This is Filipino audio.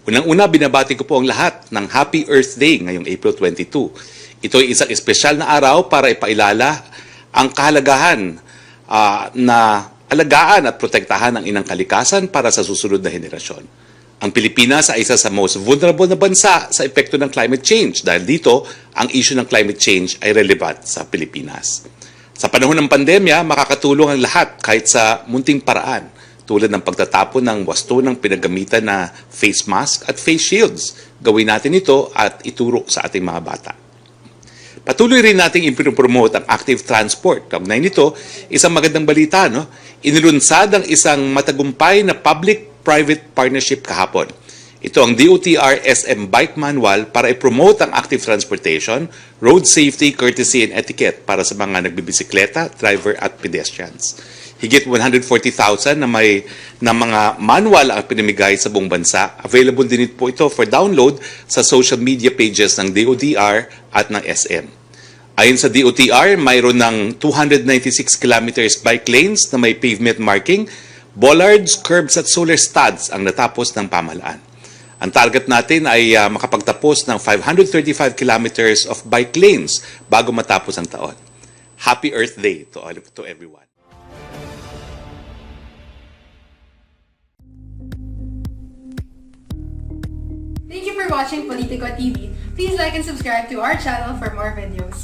Unang-una, binabati ko po ang lahat ng Happy Earth Day ngayong April 22. Ito ay isang espesyal na araw para ipailala ang kahalagahan na alagaan at protektahan ang inang kalikasan para sa susunod na henerasyon. Ang Pilipinas ay isa sa most vulnerable na bansa sa epekto ng climate change dahil dito ang issue ng climate change ay relevant sa Pilipinas. Sa panahon ng pandemya, makakatulong ang lahat kahit sa munting paraan tulad ng pagtatapon ng wasto ng pinagamitan na face mask at face shields. Gawin natin ito at ituro sa ating mga bata. Patuloy rin nating impromote ang active transport. Kaugnay nito, isang magandang balita, no? Inilunsad ang isang matagumpay na public-private partnership kahapon. Ito ang DOTR SM Bike Manual para i-promote ang active transportation, road safety, courtesy, and etiquette para sa mga nagbibisikleta, driver at pedestrians. Higit 140,000 na mga manual ang pinamigay sa buong bansa. Available din po ito for download sa social media pages ng DOTR at ng SM. Ayon sa DOTR, mayroon ng 296 kilometers bike lanes na may pavement marking, bollards, curbs at solar studs ang natapos ng pamahalaan. Ang target natin ay makapagtapos ng 535 kilometers of bike lanes bago matapos ang taon. Happy Earth Day to everyone. Thank you for watching Politico TV. Please like and subscribe to our channel for more videos.